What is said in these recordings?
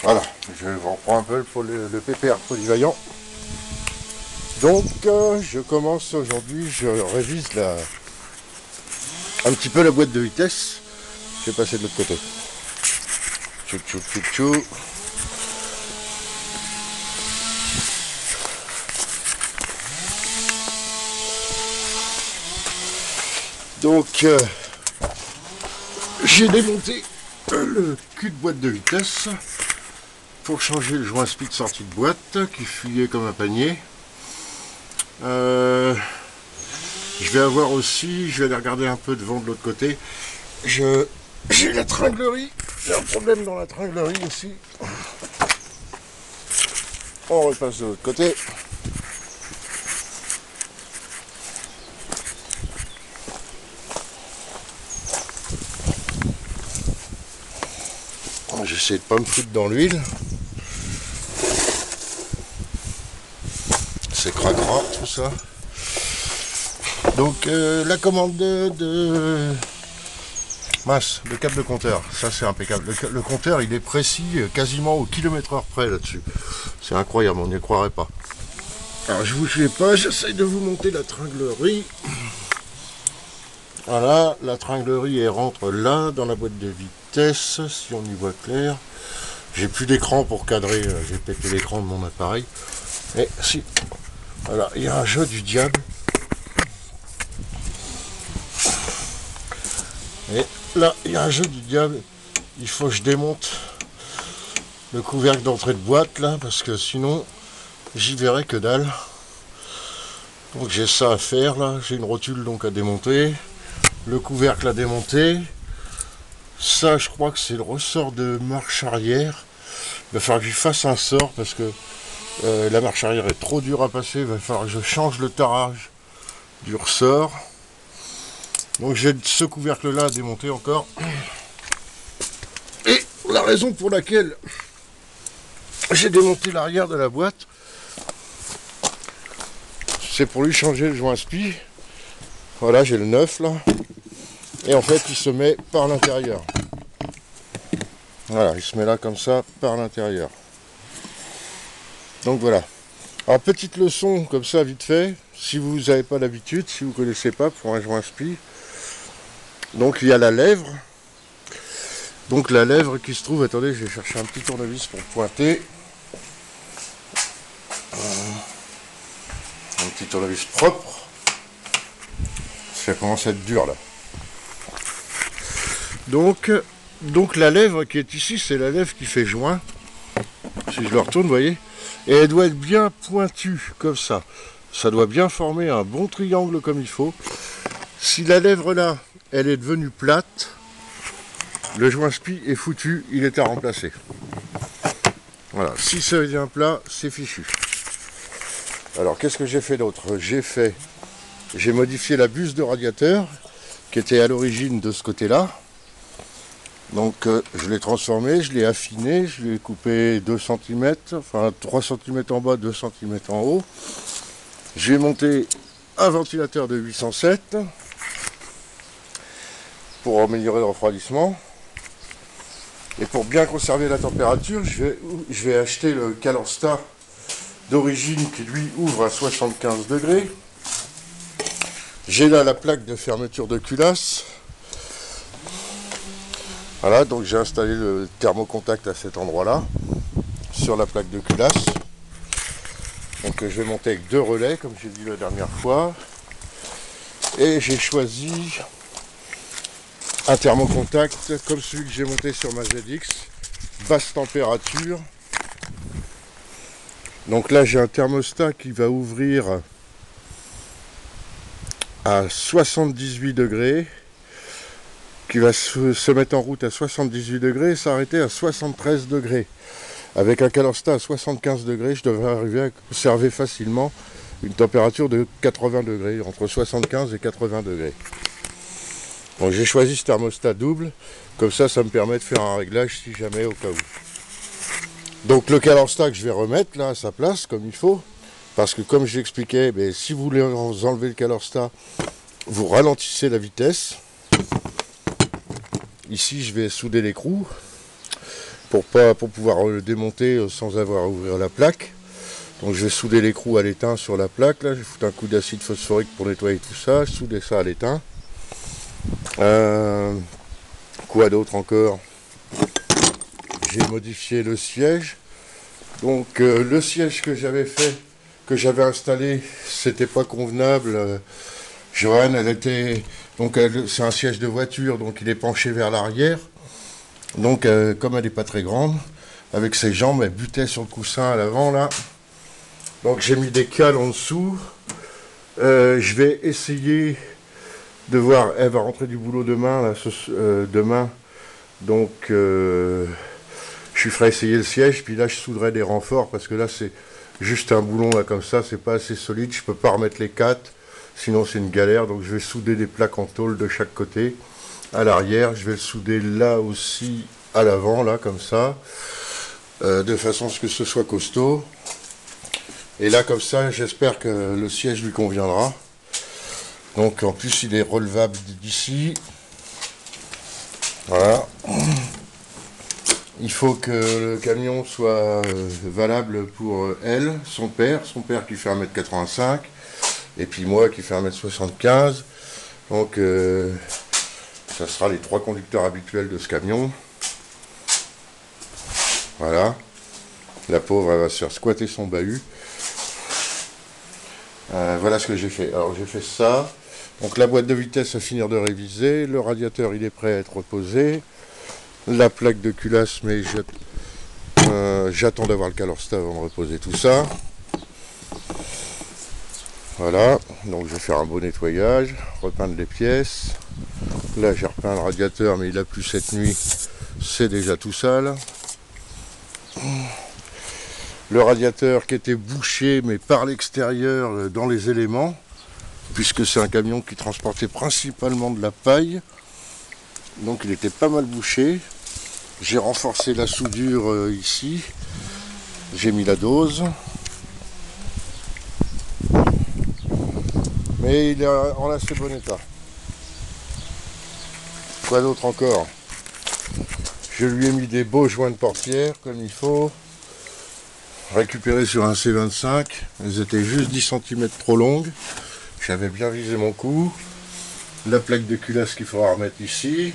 Voilà, je reprends un peu pour le PPR polyvalent. Donc je commence aujourd'hui, je révise un petit peu la boîte de vitesse. Je vais passer de l'autre côté. Tchou tchou tchou tchou. Donc j'ai démonté le cul de boîte de vitesse pour changer le joint speed sortie de boîte qui fuyait comme un panier. Je vais avoir aussi, je vais aller regarder un peu devant de l'autre côté. J'ai la tringlerie, j'ai un problème dans la tringlerie aussi. On repasse de l'autre côté. J'essaie de pas me foutre dans l'huile. C'est cracra tout ça. Donc la commande de mince, le câble de compteur, ça c'est impeccable. Le compteur il est précis quasiment au kilomètre-heure près là-dessus. C'est incroyable, on n'y croirait pas. Alors je vous fais pas, j'essaye de vous monter la tringlerie. Voilà, la tringlerie elle rentre là dans la boîte de vitesse, si on y voit clair. J'ai plus d'écran pour cadrer, j'ai pété l'écran de mon appareil. Et si, voilà, il y a un jeu du diable. Et là, il y a un jeu du diable. Il faut que je démonte le couvercle d'entrée de boîte là, parce que sinon, j'y verrai que dalle. Donc j'ai ça à faire là. J'ai une rotule donc à démonter. Le couvercle à démonter. Ça, je crois que c'est le ressort de marche arrière. Il va falloir que j'y fasse un sort parce que la marche arrière est trop dure à passer. Il va falloir que je change le tarage du ressort. Donc j'ai ce couvercle là à démonter encore. Et la raison pour laquelle j'ai démonté l'arrière de la boîte, c'est pour lui changer le joint spi. Voilà, j'ai le 9 là. Et en fait il se met par l'intérieur. Voilà, il se met là comme ça par l'intérieur. Donc voilà. Alors petite leçon comme ça vite fait, si vous n'avez pas l'habitude, si vous ne connaissez pas pour un joint spi. Donc il y a la lèvre. Donc la lèvre qui se trouve, attendez, je vais chercher un petit tournevis pour pointer. Un petit tournevis propre. Ça commence à être dur là. Donc la lèvre qui est ici, c'est la lèvre qui fait joint. Si je le retourne, vous voyez. Et elle doit être bien pointue, comme ça. Ça doit bien former un bon triangle comme il faut. Si la lèvre là, elle est devenue plate, le joint spi est foutu, il est à remplacer. Voilà, si ça devient plat, c'est fichu. Alors qu'est-ce que j'ai fait d'autre? J'ai modifié la buse de radiateur, qui était à l'origine de ce côté-là. Donc je l'ai transformé, je l'ai affiné, je l'ai coupé 2 cm, enfin 3 cm en bas, 2 cm en haut. J'ai monté un ventilateur de 807 pour améliorer le refroidissement. Et pour bien conserver la température, je vais acheter le Calensta d'origine qui lui ouvre à 75 degrés. J'ai là la plaque de fermeture de culasse. Voilà, donc j'ai installé le thermocontact à cet endroit-là, sur la plaque de culasse. Donc je vais monter avec 2 relais, comme j'ai dit la dernière fois. Et j'ai choisi un thermocontact comme celui que j'ai monté sur ma ZX, basse température. Donc là j'ai un thermostat qui va ouvrir à 78 degrés, qui va se mettre en route à 78 degrés et s'arrêter à 73 degrés. Avec un Calensta à 75 degrés, je devrais arriver à conserver facilement une température de 80 degrés, entre 75 et 80 degrés. Donc j'ai choisi ce thermostat double, comme ça me permet de faire un réglage si jamais au cas où. Donc le Calensta que je vais remettre là à sa place comme il faut, parce que comme je l'expliquais, si vous voulez enlever le Calensta, vous ralentissez la vitesse. Ici je vais souder l'écrou. pour pouvoir le démonter sans avoir à ouvrir la plaque. Donc je vais souder l'écrou à l'étain sur la plaque, là je vais foutre un coup d'acide phosphorique pour nettoyer tout ça, je souder ça à l'étain. Quoi d'autre encore? J'ai modifié le siège. Donc le siège que j'avais fait, que j'avais installé, c'était pas convenable. Joanne, elle était, donc c'est un siège de voiture, donc il est penché vers l'arrière. Donc comme elle n'est pas très grande, avec ses jambes, elle butait sur le coussin à l'avant là. Donc j'ai mis des cales en dessous. Je vais essayer de voir, elle va rentrer du boulot demain, là, demain. Donc je lui ferai essayer le siège, puis là je souderai des renforts, parce que là c'est juste un boulon là comme ça, c'est pas assez solide, je peux pas remettre les 4, sinon c'est une galère. Donc je vais souder des plaques en tôle de chaque côté. À l'arrière, je vais le souder là aussi à l'avant, là comme ça, de façon à ce que ce soit costaud. Et là comme ça, j'espère que le siège lui conviendra. Donc en plus il est relevable d'ici. Voilà. Il faut que le camion soit valable pour elle, son père qui fait 1m85, et puis moi qui fais 1m75. Donc ça sera les 3 conducteurs habituels de ce camion. Voilà. La pauvre, elle va se faire squatter son bahut. Voilà ce que j'ai fait. Alors j'ai fait ça. Donc la boîte de vitesse à finir de réviser. Le radiateur, il est prêt à être reposé. La plaque de culasse, mais j'attends d'avoir le calorstat avant de reposer tout ça. Voilà. Donc je vais faire un beau nettoyage, repeindre les pièces. Là j'ai repeint le radiateur, mais il a plu cette nuit. C'est déjà tout sale. Le radiateur qui était bouché, mais par l'extérieur, dans les éléments, puisque c'est un camion qui transportait principalement de la paille. Donc il était pas mal bouché. J'ai renforcé la soudure ici. J'ai mis la dose. Mais il est en assez bon état. Quoi d'autre encore? Je lui ai mis des beaux joints de portière comme il faut. Récupérés sur un C25. Elles étaient juste 10 cm trop longues. J'avais bien visé mon coup. La plaque de culasse qu'il faudra remettre ici.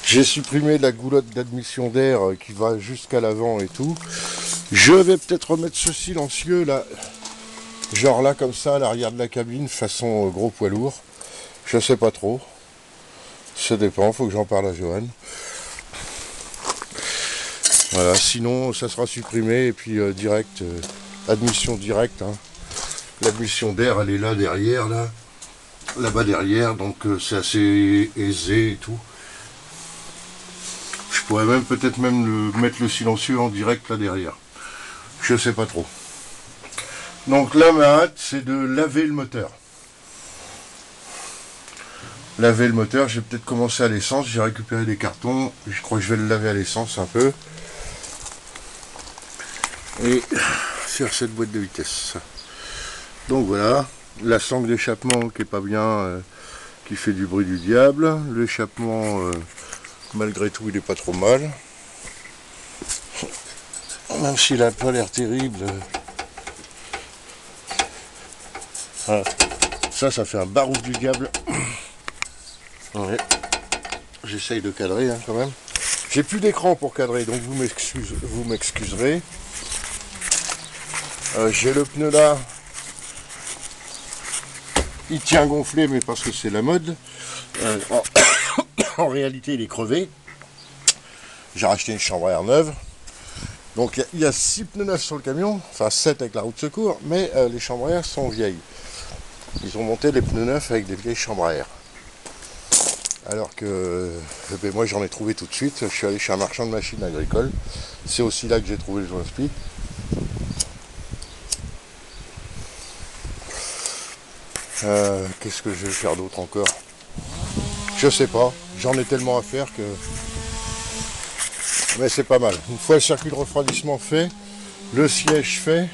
J'ai supprimé la goulotte d'admission d'air qui va jusqu'à l'avant et tout. Je vais peut-être remettre ce silencieux là, genre là comme ça à l'arrière de la cabine, façon gros poids lourd. Je sais pas trop. Ça dépend, faut que j'en parle à Joanne. Voilà, sinon ça sera supprimé et puis direct, admission directe. Hein. L'admission d'air elle est là derrière, là-bas derrière, donc c'est assez aisé et tout. Je pourrais même peut-être mettre le silencieux en direct là derrière. Je sais pas trop. Donc là ma hâte c'est de laver le moteur. Laver le moteur, j'ai peut-être commencé à l'essence, j'ai récupéré des cartons, je crois que je vais le laver à l'essence un peu. Et faire cette boîte de vitesse. Donc voilà, la sangle d'échappement qui est pas bien, qui fait du bruit du diable. L'échappement, malgré tout, il est pas trop mal. Même s'il a pas l'air terrible. Voilà. Ça fait un barouf du diable. Ouais. J'essaye de cadrer hein, quand même. J'ai plus d'écran pour cadrer, donc vous m'excuserez. J'ai le pneu là. Il tient gonflé, mais parce que c'est la mode. En réalité, il est crevé. J'ai racheté une chambre à air neuve. Donc il y a 6 pneus neufs sur le camion, enfin 7 avec la roue de secours, mais les chambres à air sont vieilles. Ils ont monté les pneus neufs avec des vieilles chambres à air. Alors que ben moi j'en ai trouvé tout de suite. Je suis allé chez un marchand de machines agricoles. C'est aussi là que j'ai trouvé le joint spi. Qu'est-ce que je vais faire d'autre encore? Je sais pas, j'en ai tellement à faire que... Mais c'est pas mal. Une fois le circuit de refroidissement fait, le siège fait,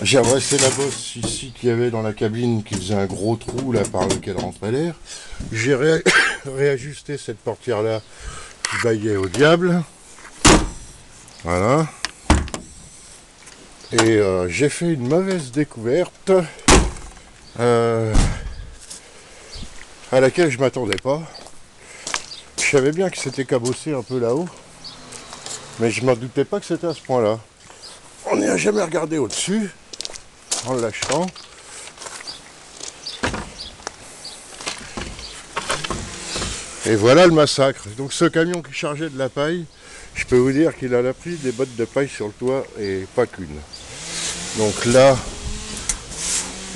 j'ai redressé la bosse ici qu'il y avait dans la cabine qui faisait un gros trou là par lequel rentrait l'air. J'ai réajusté cette portière là qui bâillait au diable. Voilà. Et j'ai fait une mauvaise découverte à laquelle je m'attendais pas. Je savais bien que c'était cabossé un peu là-haut, mais je m'en doutais pas que c'était à ce point-là. On n'y a jamais regardé au-dessus, en le lâchant. Et voilà le massacre. Donc ce camion qui chargeait de la paille, je peux vous dire qu'il a pris des bottes de paille sur le toit et pas qu'une. Donc là,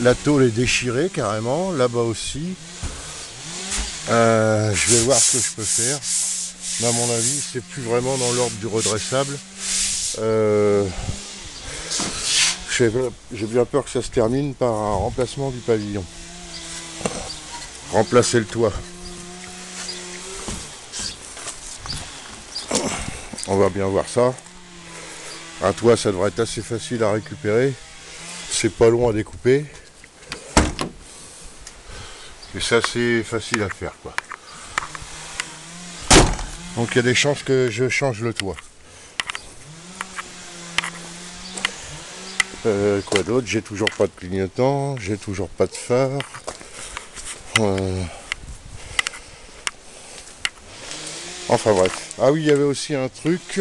la tôle est déchirée carrément, là-bas aussi. Je vais voir ce que je peux faire. Mais à mon avis, c'est plus vraiment dans l'ordre du redressable. J'ai bien peur que ça se termine par un remplacement du pavillon. Remplacer le toit. On va bien voir ça. Un toit, ça devrait être assez facile à récupérer. C'est pas long à découper. Et c'est assez facile à faire, quoi. Donc il y a des chances que je change le toit. Quoi d'autre? J'ai toujours pas de clignotant, j'ai toujours pas de phare. Enfin bref. Ah oui, il y avait aussi un truc.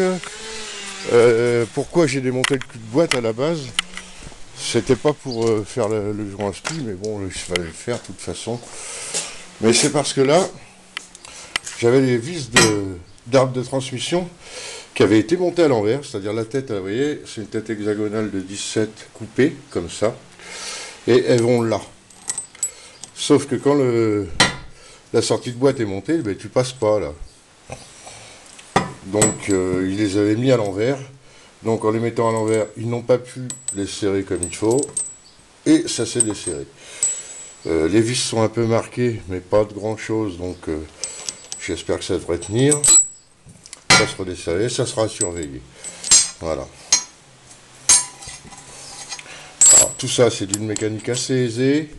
Pourquoi j'ai démonté le cul de boîte à la base? C'était pas pour faire le joint spi, mais bon, il fallait le faire de toute façon. Mais c'est parce que là, j'avais les vis d'arbre de transmission qui avaient été montées à l'envers, c'est-à-dire la tête, vous voyez, c'est une tête hexagonale de 17 coupée, comme ça, et elles vont là. Sauf que quand la sortie de boîte est montée, ben, tu passes pas là. Donc ils les avaient mis à l'envers. Donc en les mettant à l'envers, ils n'ont pas pu les serrer comme il faut. Et ça s'est desserré. Les vis sont un peu marquées, mais pas de grand chose. Donc j'espère que ça devrait tenir. Ça sera desserré, ça sera surveillé. Voilà. Alors, tout ça, c'est d'une mécanique assez aisée,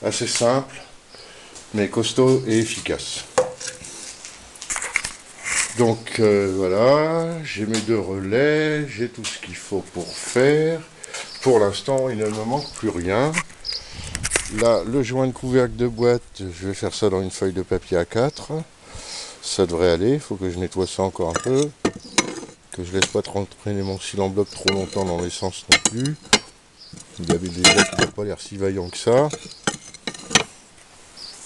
assez simple, mais costaud et efficace. Donc voilà, j'ai mes 2 relais, j'ai tout ce qu'il faut pour faire. Pour l'instant, il ne me manque plus rien. Là, le joint de couvercle de boîte, je vais faire ça dans une feuille de papier A4. Ça devrait aller, il faut que je nettoie ça encore un peu. Que je laisse pas traîner mon cil en bloc trop longtemps dans l'essence non plus. Il y avait des blocs qui n'ont pas l'air si vaillants que ça.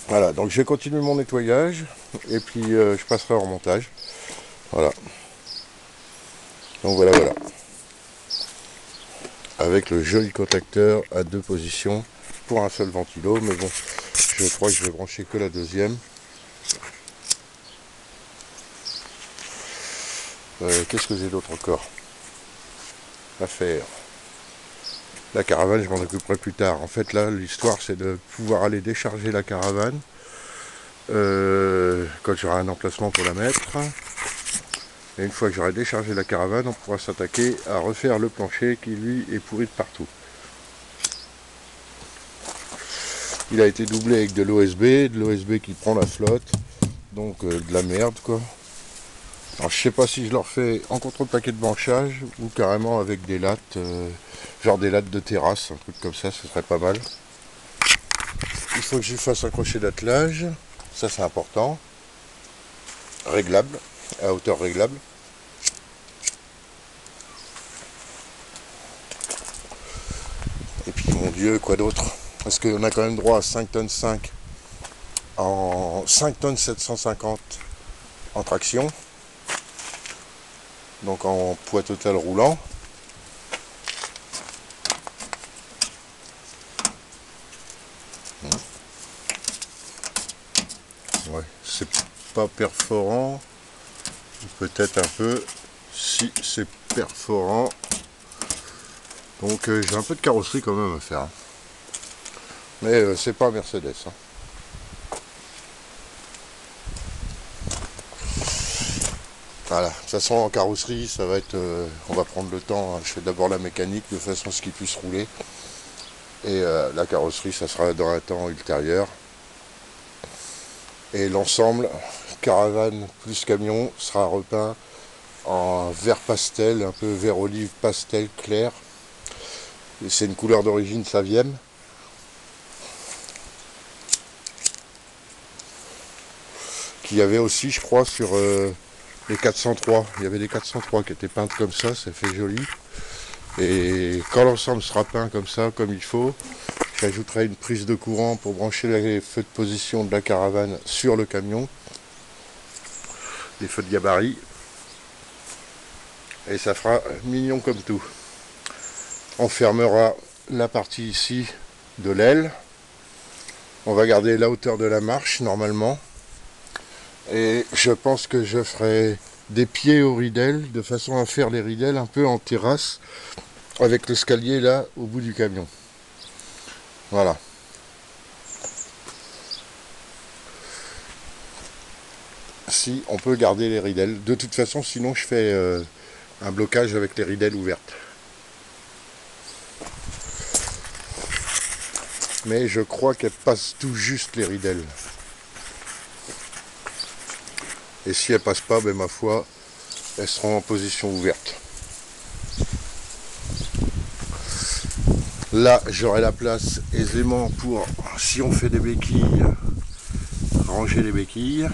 Voilà, donc je vais continuer mon nettoyage et puis je passerai au remontage. Voilà. Donc voilà. Avec le joli contacteur à 2 positions pour un seul ventilo. Mais bon, je crois que je vais brancher que la deuxième. Qu'est-ce que j'ai d'autre encore à faire? La caravane, je m'en occuperai plus tard. En fait, là, l'histoire, c'est de pouvoir aller décharger la caravane quand j'aurai un emplacement pour la mettre. Et une fois que j'aurai déchargé la caravane, on pourra s'attaquer à refaire le plancher qui, lui, est pourri de partout. Il a été doublé avec de l'OSB qui prend la flotte, donc de la merde, quoi. Alors, je sais pas si je leur fais en contrepaquet de branchage ou carrément avec des lattes, genre des lattes de terrasse, un truc comme ça, ce serait pas mal. Il faut que je lui fasse un crochet d'attelage, ça c'est important. Réglable, à hauteur réglable. Et puis mon Dieu, quoi d'autre? Parce qu'on a quand même droit à 5 tonnes 5 en 5 tonnes 750 en traction. Donc en poids total roulant. Ouais, c'est pas perforant. Peut-être un peu. Si c'est perforant. Donc j'ai un peu de carrosserie quand même à faire. Hein. Mais c'est pas un Mercedes. Hein. Voilà, de toute façon en carrosserie, ça va être, on va prendre le temps, hein. Je fais d'abord la mécanique de façon à ce qu'il puisse rouler. Et la carrosserie, ça sera dans un temps ultérieur. Et l'ensemble, caravane plus camion sera repeint en vert pastel, un peu vert olive pastel clair. C'est une couleur d'origine Saviem. Qu'il y avait aussi, je crois, sur les 403. Il y avait des 403 qui étaient peintes comme ça fait joli. Et quand l'ensemble sera peint comme ça, comme il faut, j'ajouterai une prise de courant pour brancher les feux de position de la caravane sur le camion. Les feux de gabarit. Et ça fera mignon comme tout. On fermera la partie ici de l'aile. On va garder la hauteur de la marche normalement. Et je pense que je ferai des pieds aux ridelles de façon à faire les ridelles un peu en terrasse avec l'escalier là au bout du camion. Voilà. Si on peut garder les ridelles. De toute façon, sinon je fais un blocage avec les ridelles ouvertes. Mais je crois qu'elles passent tout juste les ridelles. Et si elles passent pas, ben ma foi, elles seront en position ouverte. Là, j'aurai la place aisément pour, si on fait des béquilles, ranger les béquilles.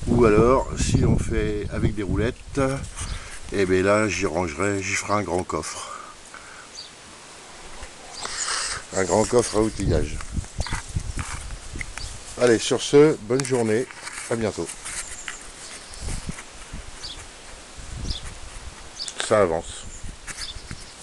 Ou alors, si on fait avec des roulettes, et bien là, j'y ferai un grand coffre. Un grand coffre à outillage. Allez, sur ce, bonne journée, à bientôt. Ça avance.